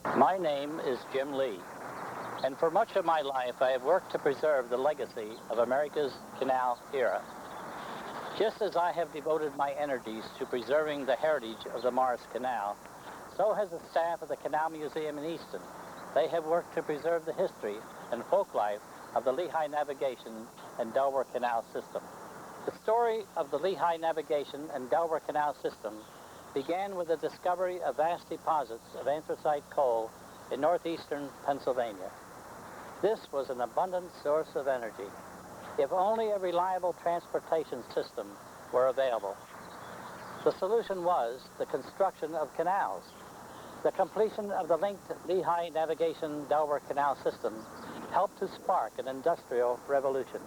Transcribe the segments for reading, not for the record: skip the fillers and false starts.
My name is Jim Lee, and for much of my life I have worked to preserve the legacy of America's canal era. Just as I have devoted my energies to preserving the heritage of the Morris Canal, so has the staff of the Canal Museum in Easton. They have worked to preserve the history and folk life of the Lehigh Navigation and Delaware Canal system. The story of the Lehigh Navigation and Delaware Canal system began with the discovery of vast deposits of anthracite coal in northeastern Pennsylvania. This was an abundant source of energy, if only a reliable transportation system were available. The solution was the construction of canals. The completion of the linked Lehigh Navigation-Delaware Canal system helped to spark an industrial revolution.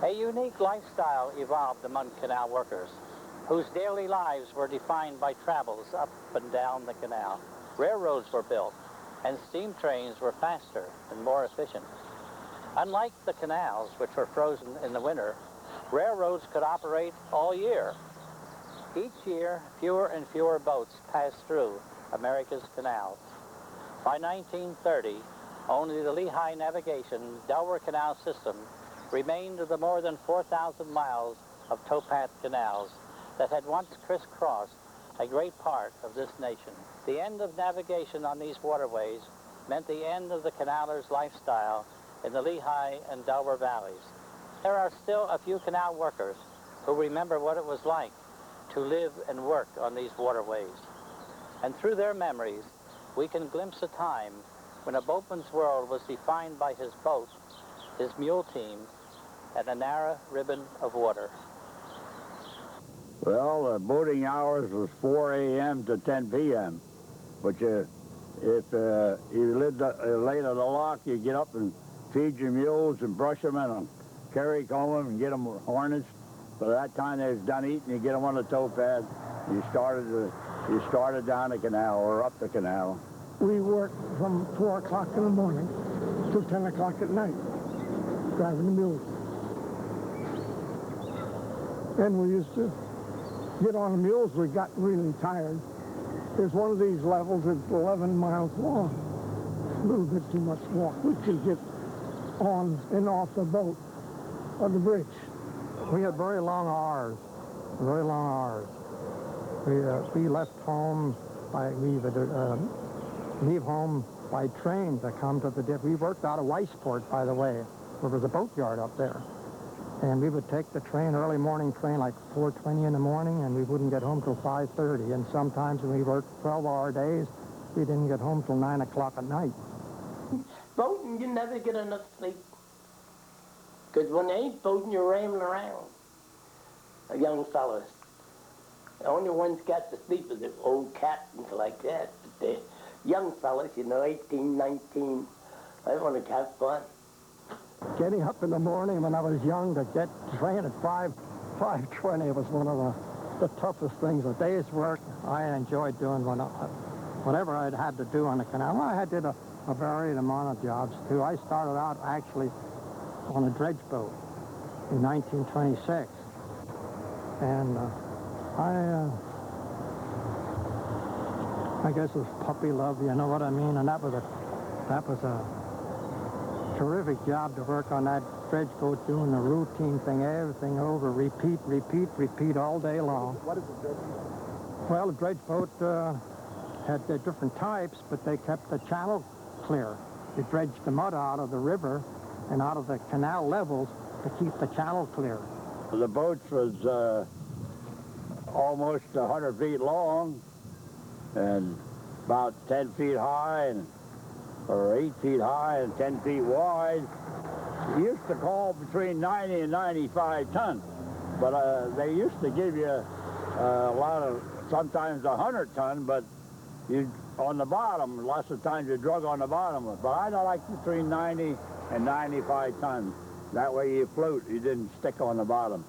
A unique lifestyle evolved among canal workers, whose daily lives were defined by travels up and down the canal. Railroads were built, and steam trains were faster and more efficient. Unlike the canals, which were frozen in the winter, railroads could operate all year. Each year, fewer and fewer boats passed through America's canals. By 1930, only the Lehigh Navigation-Delaware Canal system remained of the more than 4,000 miles of towpath canals that had once crisscrossed a great part of this nation. The end of navigation on these waterways meant the end of the canalers' lifestyle in the Lehigh and Delaware valleys. There are still a few canal workers who remember what it was like to live and work on these waterways. And through their memories, we can glimpse a time when a boatman's world was defined by his boat, his mule team, and a narrow ribbon of water. Well, the boating hours was 4 a.m. to 10 p.m. But if you lived late at the lock, you get up and feed your mules and brush them and carry comb them and get them harnessed. By that time they was done eating, you get them on the towpath. You started down the canal or up the canal. We worked from 4 o'clock in the morning till 10 o'clock at night, driving the mules. And we used to get on the mules. We got really tired. There's one of these levels that's 11 miles long. A little bit too much walk. We could get on and off the boat on the bridge. We had very long hours, very long hours. We left home we would leave home by train to come to the dip. We worked out of Weisport, by the way. There was a boatyard up there. And we would take the train, early morning train, like 4:20 in the morning, and we wouldn't get home till 5:30. And sometimes when we worked 12-hour days, we didn't get home till 9 o'clock at night. Boating, you never get enough sleep. Because when you ain't boating, you're rambling around. Young fellas. The only ones got to sleep are the old captains like that. But the young fellas, you know, 18, 19, they want to have fun. Getting up in the morning when I was young to get train at 5:20 was one of the toughest things. A day's work I enjoyed doing whatever I had to do on the canal. I did a varied amount of jobs, too. I started out actually on a dredge boat in 1926. And I guess it was puppy love, you know what I mean? And that was a terrific job to work on that dredge boat, doing the routine thing, everything over, repeat, repeat, repeat all day long. What is a dredge boat? Well, the dredge boat had different types, but they kept the channel clear. They dredged the mud out of the river and out of the canal levels to keep the channel clear. The boat was almost 100 feet long and about 10 feet high, or 8 feet high and 10 feet wide. It used to call between 90 and 95 tons, but they used to give you a lot of, sometimes 100 ton, but you on the bottom, lots of times you drug on the bottom. But I like between 90 and 95 tons. That way you float, you didn't stick on the bottom.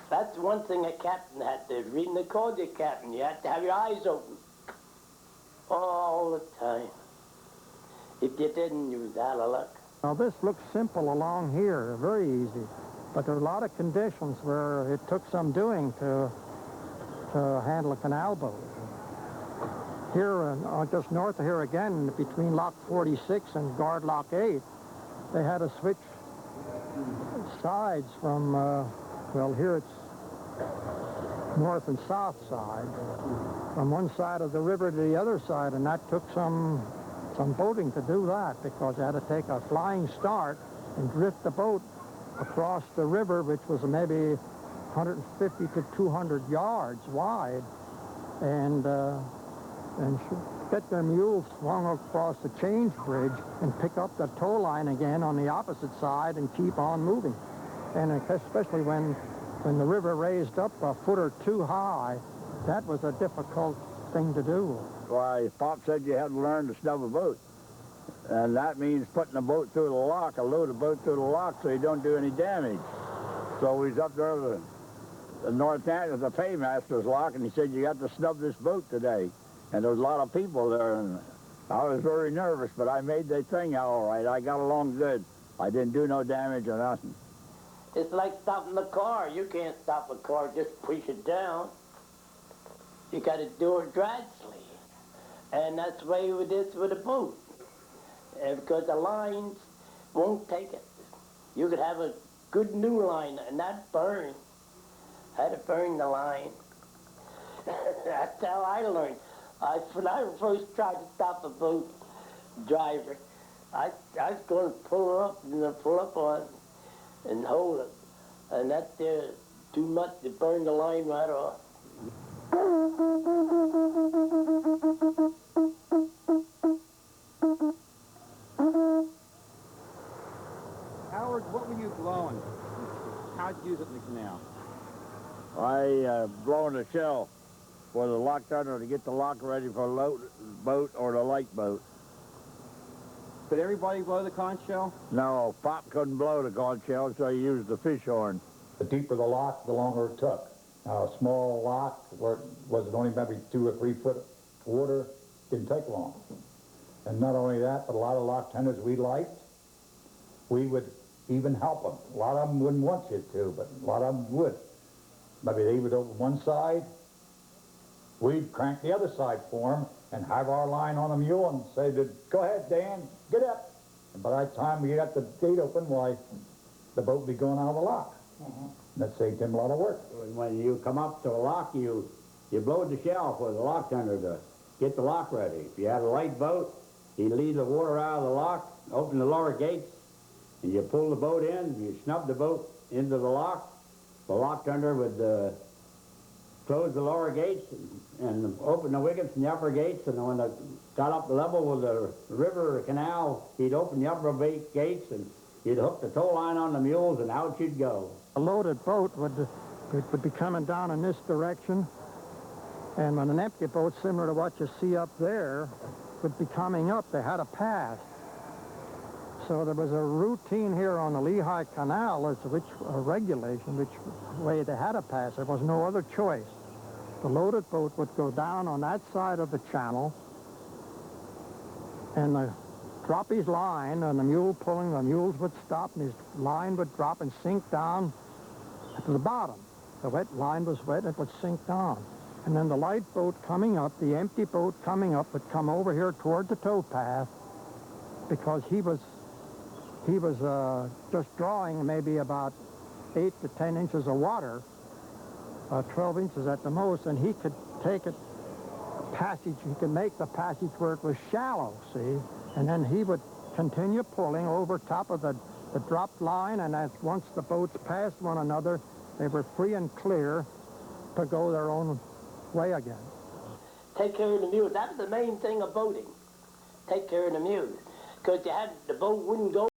That's one thing a captain had to read in the code, you captain. You had to have your eyes open all the time. If you didn't, you was out of luck. Now, this looks simple along here, very easy, but there are a lot of conditions where it took some doing to handle a canal boat. here, just north of here again, between Lock 46 and Guard Lock 8, they had to switch sides from, well, here it's north and south side, from one side of the river to the other side, and that took some boating to do that, because they had to take a flying start and drift the boat across the river, which was maybe 150 to 200 yards wide, and get their mules swung across the change bridge and pick up the tow line again on the opposite side and keep on moving. And especially when the river raised up a foot or two high, that was a difficult thing to do. Why, Pop said you had to learn to snub a boat. And that means putting a boat through the lock, a load of boat through the lock, so you don't do any damage. So we was up there at the north end of the paymaster's lock, and he said, you got to snub this boat today. And there was a lot of people there, and I was very nervous, but I made the thing out all right. I got along good. I didn't do no damage or nothing. It's like stopping the car. You can't stop a car, just push it down. You got to do it gradually. And that's the way it is with a boat. Because the lines won't take it. You could have a good new line and not burn. I had to burn the line. That's how I learned. When I first tried to stop a boat driver, I was going to pull her up and then pull up on and hold it. And that's too much to burn the line right off. Howard, what were you blowing? How'd you use it in the canal? I blowing a shell for the lock thunder to get the lock ready for a load boat or the light boat. Did everybody blow the conch shell? No, Pop couldn't blow the conch shell, so he used the fish horn. The deeper the lock, the longer it took. Now, a small lock, where it was only maybe 2 or 3 foot water, didn't take long. And not only that, but a lot of lock tenders we liked, we would even help them. A lot of them wouldn't want you to, but a lot of them would. Maybe they would open one side, we'd crank the other side for them and have our line on the mule and say, go ahead, Dan, get up. And by that time we got the gate open, why, the boat would be going out of the lock. That saved him a lot of work. When you come up to a lock, you blow the shell for the lock thunder to get the lock ready. If you had a light boat, you leave the water out of the lock, open the lower gates, and you pull the boat in, you snub the boat into the lock. The lock thunder would close the lower gates and open the wickets and the upper gates, and when it got up level with the river or canal, he'd open the upper gates and you'd hook the tow line on the mules and out you'd go. A loaded boat would be coming down in this direction, and when an empty boat, similar to what you see up there, would be coming up, they had to pass. So there was a routine here on the Lehigh Canal as to which regulation, which way they had to pass. There was no other choice. The loaded boat would go down on that side of the channel, and drop his line, and the mule pulling, the mules would stop, and his line would drop and sink down to the bottom. The wet line was wet, it would sink down. And then the light boat coming up, the empty boat coming up, would come over here toward the tow path, because he was just drawing maybe about 8 to 10 inches of water, 12 inches at the most, and he could take it passage, he could make the passage where it was shallow, see? And then he would continue pulling over top of the dropped line, and as once the boats passed one another, they were free and clear to go their own way again. Take care of the mules. That was the main thing of boating. Take care of the mules. Because the boat wouldn't go